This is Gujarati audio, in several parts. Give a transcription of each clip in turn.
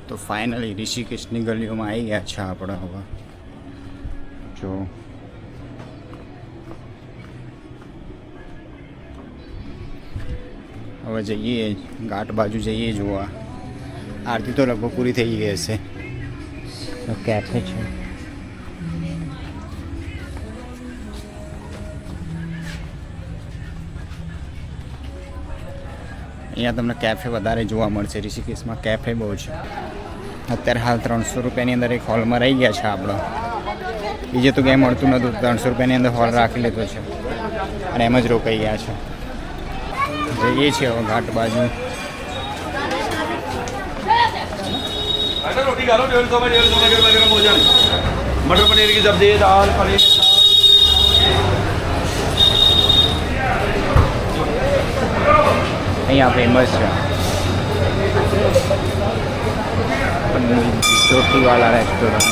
તો ફાઇનલી ઋષિકેશની ગલીઓમાં આવી ગયા છે આપણે હવે. જો હવે જઈએ ઘાટ બાજુ જઈએ જોવા. આરતી તો લગભગ પૂરી થઈ ગઈ હશે. તો કેફે છે. અહીંયા તમને કેફે વધારે જોવા મળશે. ઋષિકેશમાં કેફે બહુ છે. અત્યારે હાલ 300 રૂપિયાની અંદર એક હોલમાં રહી ગયા છે આપણો. બીજે તો ક્યાંય મળતું નહોતું. 300 રૂપિયાની અંદર હોલ રાખી લીધો છે અને એમ જ રોકાઈ ગયા છે. જઈએ છીએ હવે ઘાટ બાજુ. मटर पनीर की सब्जी, दाल, पनीर, અહીંયા ફેમસ છે ચોટીવાલા રેસ્ટોરન્ટ.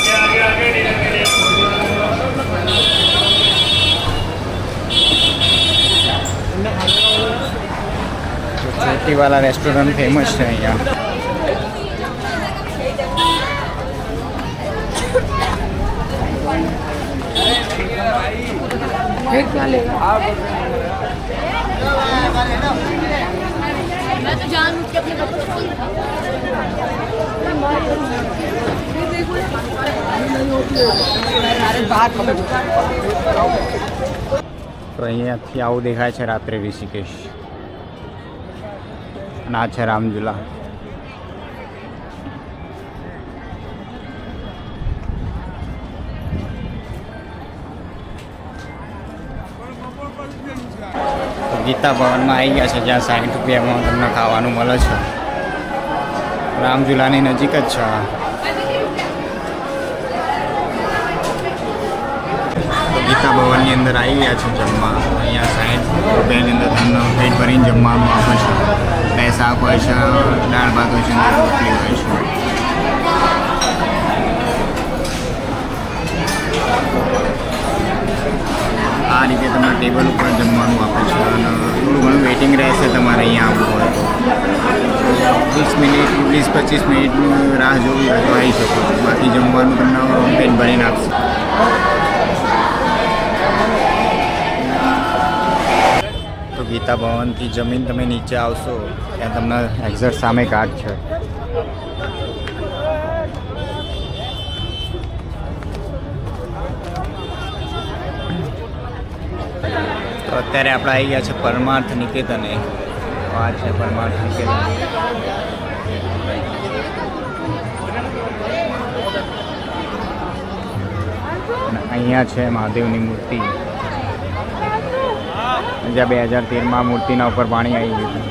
ચોટીવાલા રેસ્ટોરન્ટ ફેમસ છે અહીંયા. मैं तो जानबूझ के अपने बच्चों को તો અહીંયાથી આવું દેખાય છે રાત્રે ઋષિકેશ. અને આ છે રામઝુલા. ગીતા ભવનમાં આવી ગયા છે જ્યાં 60 રૂપિયામાં તમને ખાવાનું મળે છે. રામઝુલાની નજીક જ છે. તો ગીતા ભવનની અંદર આવી ગયા છે જમવા. અહીંયા 60 રૂપિયાની અંદર તમને પેટ ભરીને જમવાનું આપે છે. 2 શાક હોય છે, દાળ ભાત હોય છે અને રોટલી હોય છે. આ રીતે તમને ટેબલ ઉપર જમવાનું આપે છે અને થોડું ઘણું વેઇટિંગ રહેશે તમારે અહીંયા આવવું હોય તો. 20 મિનિટ 20-25 મિનિટની રાહ જોવી હોય તો આવી શકો છો. બાકી જમવાનું તમને પેટ ભરીને આપશે. તો ગીતા ભવનથી જમીન તમે નીચે આવશો ત્યાં તમને એક્ઝેક્ટ સામે ઘાટ છે. તો અત્યારે આપણે આવી ગયા છે પરમાર્થ નિકેતને. આ છે પરમાર્થ નિકેતન. અને અહીંયા છે મહાદેવની મૂર્તિ જ્યાં 2013માં મૂર્તિના ઉપર પાણી આવી ગયું હતું.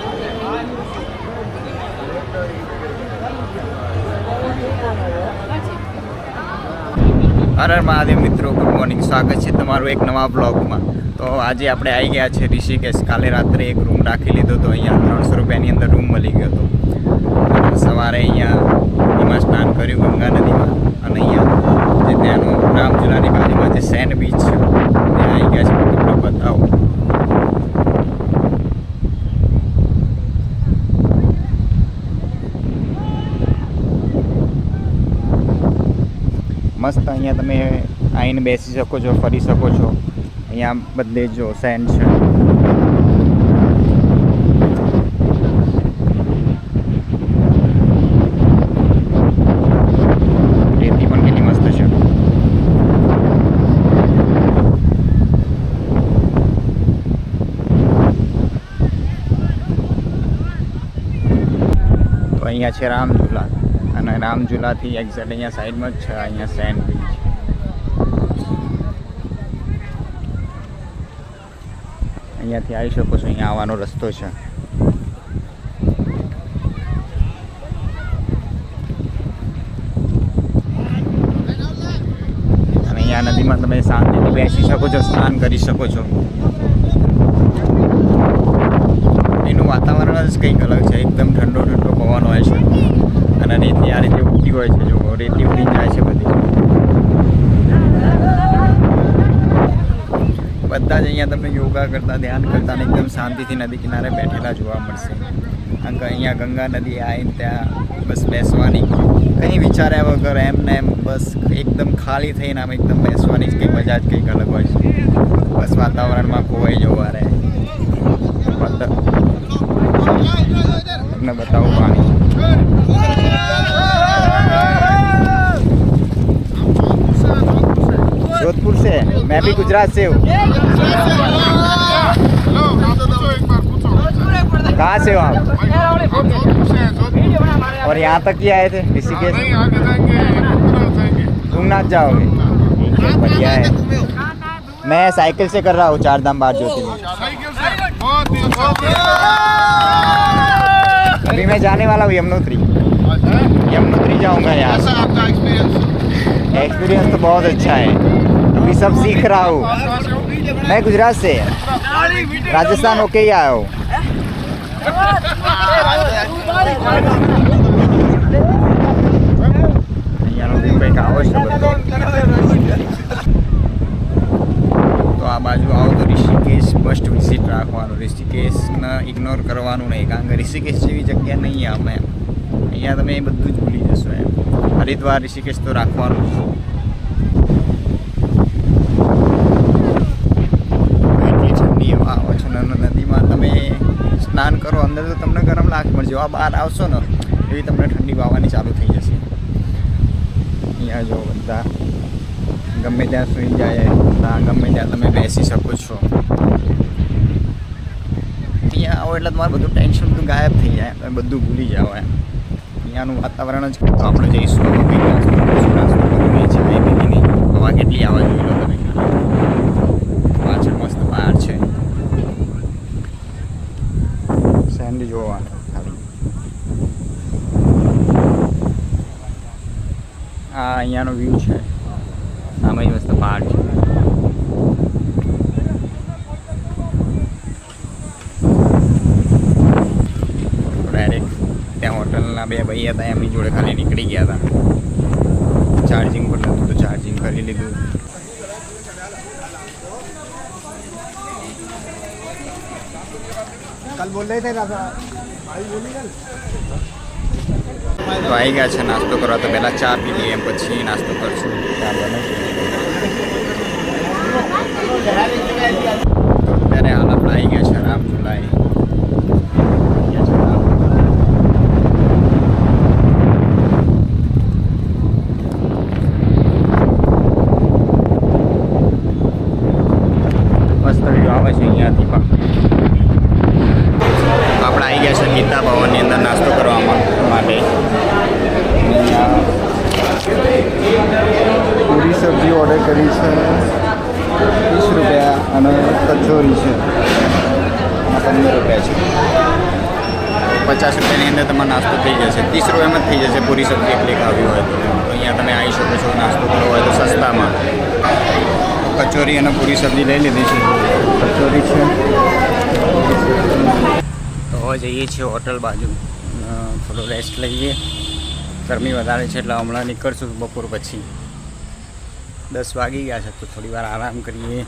હર હર મહાદેવ મિત્રો, ગુડ મોર્નિંગ. સ્વાગત છે તમારું એક નવા બ્લોગમાં. તો આજે આપણે આવી ગયા છે ઋષિકેશ. કાલે રાત્રે એક રૂમ રાખી લીધો હતો. અહીંયા 300 રૂપિયાની અંદર રૂમ મળી ગયો હતો. સવારે અહીંયા નદીમાં સ્નાન કર્યું, ગંગા નદીમાં. અને અહીંયા જે ત્યાંનું રામઝુલાની બાજુમાં જે સેન્ડ બીચ છે ત્યાં આવી ગયા છે. તમને બતાવો. મસ્ત અહીંયા તમે આવીને બેસી શકો છો, ફરી શકો છો. અહીંયા બધે જો સેન્ડ છે. રેતી પણ કેટલી મસ્ત છે. તો અહીંયા છે રામઝુલા. અને રામઝુલાથી એક્ઝેક્ટ અહીંયા સાઈડમાં જ છે અહીંયા સેન્ડ બીચ. અહીંયાથી આવી શકો છો. અહીંયા આવવાનો રસ્તો છે. અને અહીંયા નદીમાં તમે શાંતિથી બેસી શકો છો, સ્નાન કરી શકો છો. એનું વાતાવરણ જ કંઈક અલગ છે. એકદમ ઠંડો ઠંડો પવન હોય છે. અને રેતી આ રીતે ઉડતી હોય છે. જો રેતી ઉડી જાય છે બધી. બધા જ અહીંયા તમને યોગા કરતા, ધ્યાન કરતા અને એકદમ શાંતિથી નદી કિનારે બેઠેલા જોવા મળશે. કારણ કે અહીંયા ગંગા નદી આવીને ત્યાં બસ બેસવાની કંઈ કંઈ વિચાર્યા વગર એમને એમ બસ એકદમ ખાલી થઈને આમ એકદમ બેસવાની જ કંઈ મજા જ કંઈક અલગ હોય છે. બસ વાતાવરણમાં ખોવાઈ જવા રહે. તમને બતાવું પાણી. जोधपुर से मैं भी गुजरात से हूँ. कहाँ से हो आप? और यहाँ तक ही आए थे ऋषिकेश? तुंगनाथ जाओगे? बढ़िया है. मैं साइकिल से कर रहा हूँ चार धाम बार ज्योतिर्लिंग. अभी मैं जाने वाला हूँ यमुनोत्री. यमुनोत्री जाऊँगा यार. एक्सपीरियंस तो बहुत अच्छा है. अभी सब सीख रहा हूँ. मैं गुजरात से राजस्थान होके ही आया हूँ. અહીંયાનો વ્યૂ કંઈક આવો છે બધો. તો આ બાજુ આવો તો ઋષિકેશ મસ્ટ વિઝિટ રાખવાનું. ઋષિકેશને ઇગ્નોર કરવાનું નહીં, કારણ કે ઋષિકેશ જેવી જગ્યા નહીં આમે. અહીંયા તમે એ બધું જ ભૂલી જશો એમ. હરિદ્વાર ઋષિકેશ તો રાખવાનું જ. એટલી ઠંડી હવા આવે છે ને નદીમાં તમે સ્નાન કરો અંદર તો તમને ગરમ લાગે, પણ જેવા બહાર આવશો ને એવી તમને ઠંડી વાવાની ચાલુ થઈ જશે. અહીંયા જો બધા ગમે ત્યાં સુઈ જાય, ગમે ત્યાં તમે બેસી શકો છો. અહીંયા આવો એટલે તમારું બધું ટેન્શન બધું ગાયબ થઈ જાય, તમે બધું ભૂલી જાઓ એમ. અહીંયાનું વાતાવરણ જ. તો આપણે જઈશું નાસ્તો કરવું છે કંઈ બીજી નહીં. હવા કેટલી આવે જોઈ લો તમે. પાછળ મસ્ત બહાર છે સેન્ડ જોવા ખાલી. આ અહીંયાનો વ્યૂ છે. આમાં મસ્ત પહાડ છે. ડાયરેક્ટ ત્યાં હોટલના બે ભાઈ હતા, એમની જોડે ખાલી નીકળી ગયા હતા. ચાર્જિંગ પર નહોતું તો ચાર્જિંગ કરી લીધું. कल बोल रहे थे ना તો આવી ગયા છે નાસ્તો કરવા. તો પહેલાં ચા પી લઈએ, પછી નાસ્તો કરશું. ચા બને છે. તો અત્યારે હાલ આપણે આવી ગયા છે રામઝુલાએ. મસ્ત વ્યૂ આવે છે અહીંયાથી પણ. આપણે આવી ગયા છે ગીતા ભવનની અંદર નાસ્તો કરવા માટે. પૂરી સબ્જી ઓર્ડર કરી છે 30 રૂપિયા અને કચોરી છે 15 રૂપિયા છે. 50 રૂપિયાની અંદર તમારો નાસ્તો થઈ જશે. 30 રૂપિયામાં જ થઈ જશે પૂરી સબ્જી એકલી ખાવી હોય તો. અહીંયા તમે આવી શકો છો નાસ્તો કરવો હોય તો સસ્તામાં. કચોરી અને પૂરી સબ્જી લઈ લીધી છે. કચોરી છે. તો હવે જઈએ છીએ હોટલ બાજુ, થોડો રેસ્ટ લઈએ. ગરમી વધારે છે એટલે હમણાં નીકળશું બપોર પછી. 10 વાગી ગયા છે તો થોડી વાર આરામ કરીએ,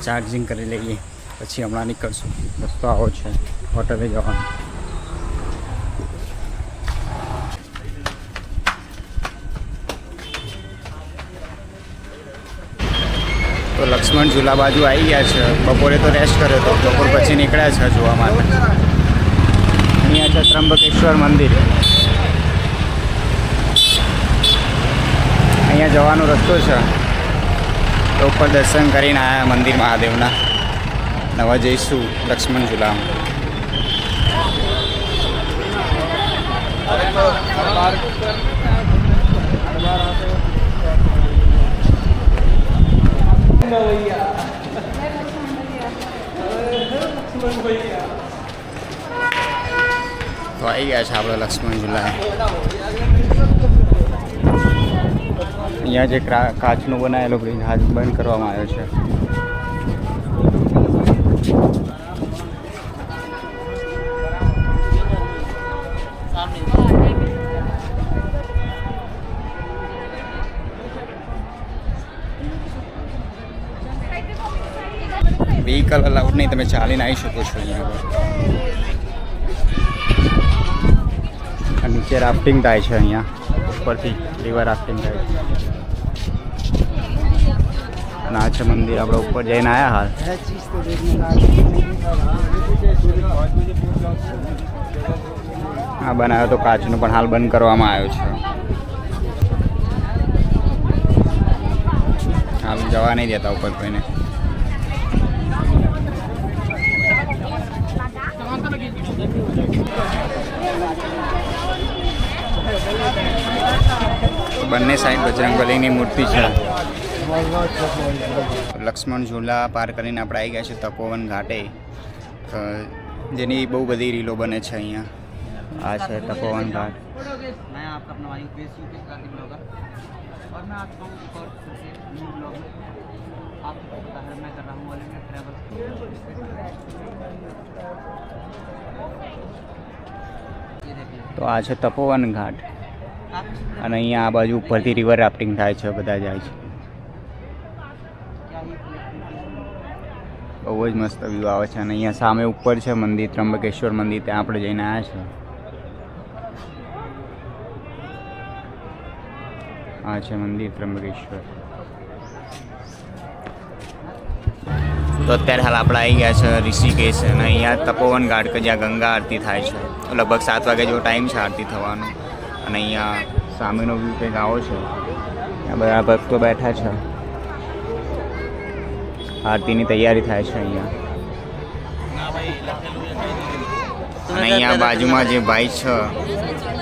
ચાર્જિંગ કરી લઈએ, પછી હમણાં નીકળશું. રસ્તો આવો છે હોટલે જવાનો. તો લક્ષ્મણ ઝૂલા બાજુ આવી ગયા છે. બપોરે તો રેસ્ટ કર્યો હતો, બપોર પછી નીકળ્યા છે જોવા માટે. અહીંયા છે ત્રંબકેશ્વર મંદિર. અહીંયા જવાનો રસ્તો છે. તો ઉપર દર્શન કરીને આવ્યા મંદિર મહાદેવના. નવા જઈશું લક્ષ્મણ ઝૂલામાં. તો આવી ગયા છે આપણે લક્ષ્મણ ઝૂલા. અહીંયા જે કાચનો બનાવેલો બ્રિજ આજ બંધ કરવામાં આવ્યો છે. વ્હીકલ અલાઉડ નહીં, તમે ચાલીને આવી શકો છો અહીંયા આગળ. નીચે રાફ્ટિંગ થાય છે અહીંયા ઉપરથી રિવર રાફ્ટિંગ થાય છે અને આ છે મંદિર આપણે ઉપર જઈને આવ્યા હાલ હા બનાવ્યો તો કાચનું પણ હાલ બંધ કરવામાં આવ્યો છે હાલ જવા નહીં દેતા ઉપર કોઈને બંને સાઈડ બજરંગબલીની મૂર્તિ છે લક્ષ્મણ ઝૂલા પાર કરીને આપણે આવી ગયા છે તપોવન ઘાટે જેની બહુ બધી રીલો બને છે અહીંયા આ છે તપોવન ઘાટ मैं आपका अपना वाली फेस यू के साथ ब्लॉगर और मैं आता हूँ एक और न्यू ब्लॉग में आपको पता है मैं कर रहा हूँ ऑल इंडिया ट्रैवल ये देखिए તો આ છે તપોવન ઘાટ आप અને અહીંયા આ બાજુ ઉપરથી રિવર રાફ્ટિંગ થાય છે બધા જાય છે क्या ही બહુ જ મસ્ત વ્યૂ આવે છે અને અહીંયા સામે ઉપર છે મંદિર ત્રંબકેશ્વર મંદિર ત્યાં આપણે જઈને આવ્યા છે આ છે મંદિર ત્રંબકેશ્વર તો અત્યારે હાલ આપણે આવી ગયા છે ઋષિકેશ અને અહીંયા તપોવન ઘાટ કે જ્યાં ગંગા આરતી થાય છે લગભગ 7 વાગે જેવો ટાઈમ છે આરતી થવાનો અને અહીંયા સામેનો વ્યૂ કંઈક આવો છે ત્યાં બધા ભક્તો બેઠા છે આરતીની તૈયારી થાય છે અહીંયા અને અહીંયા બાજુમાં જે ભાઈ છે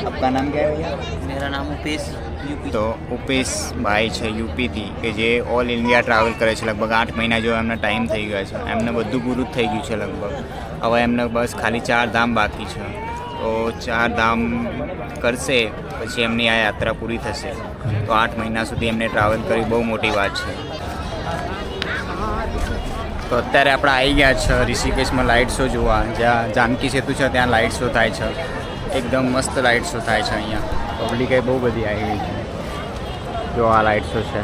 આપકા નામ ક્યાં है भैया मेरा नाम उपेश यूपी તો ઉપેશ ભાઈ છે યુપીથી કે જે ઓલ ઇન્ડિયા ટ્રાવેલ કરે છે લગભગ 8 મહિના જેવો એમને ટાઈમ થઈ ગયો છે એમને બધું પૂરું જ થઈ ગયું છે લગભગ હવે એમને બસ ખાલી 4 ધામ બાકી છે તો 4 ધામ કરશે પછી એમની આ યાત્રા પૂરી થશે તો 8 મહિના સુધી એમને ટ્રાવેલ કરી બહુ મોટી વાત છે તો અત્યારે આપણે આવી ગયા છે ઋષિકેશમાં લાઇટ શો જોવા જ્યાં જાનકી સેતુ છે ત્યાં લાઇટ શો થાય છે એકદમ મસ્ત લાઇટ શો થાય છે અહીંયા પબ્લિક બહુ બધી આવી ગઈ છે જો આ લાઇટ શો છે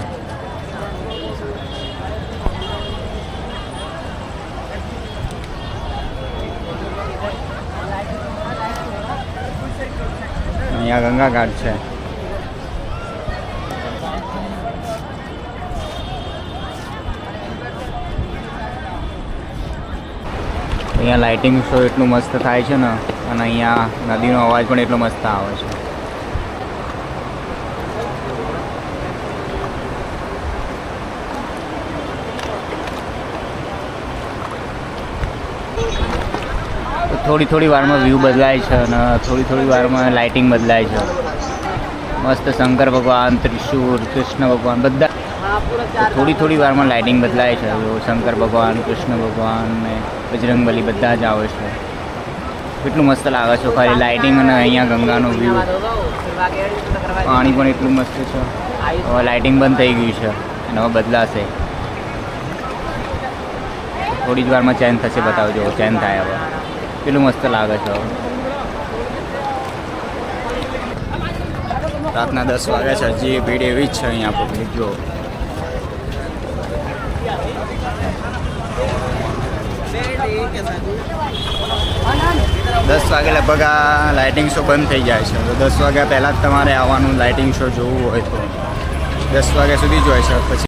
અહીંયા ગંગા ઘાટ છે અહીંયા લાઇટિંગ શો એટલું મસ્ત થાય છે ને અને અહીંયા નદીનો અવાજ પણ એટલો મસ્ત આવે છે થોડી વારમાં વ્યૂ બદલાય છે અને થોડી વારમાં લાઇટિંગ બદલાય છે મસ્ત શંકર ભગવાન ત્રિશૂળ કૃષ્ણ ભગવાન બધા થોડી વારમાં લાઇટિંગ બદલાય છે શંકર ભગવાન કૃષ્ણ ભગવાન ને બજરંગબલી બધા જ આવે છે કેટલું મસ્ત લાગે છે ખાલી લાઇટિંગ અને અહીંયા ગંગાનો વ્યૂ પાણી પણ એટલું મસ્ત છે હવે લાઇટિંગ બંધ થઈ ગયું છે અને હવે બદલાશે થોડી જ વારમાં ચેન્જ થશે બતાવજો ચેન્જ થાય હવે કેટલું મસ્ત લાગે છે રાતના 10 વાગ્યા છે હજી ભીડ એવી જ છે અહીંયા પબ્લિક જો 10 વાગે લગભગ આ લાઇટિંગ શો બંધ થઈ જાય છે તો 10 વાગ્યા પહેલાં જ તમારે આવવાનું લાઇટિંગ શો જોવું હોય તો 10 વાગ્યા સુધી જ હોય છે પછી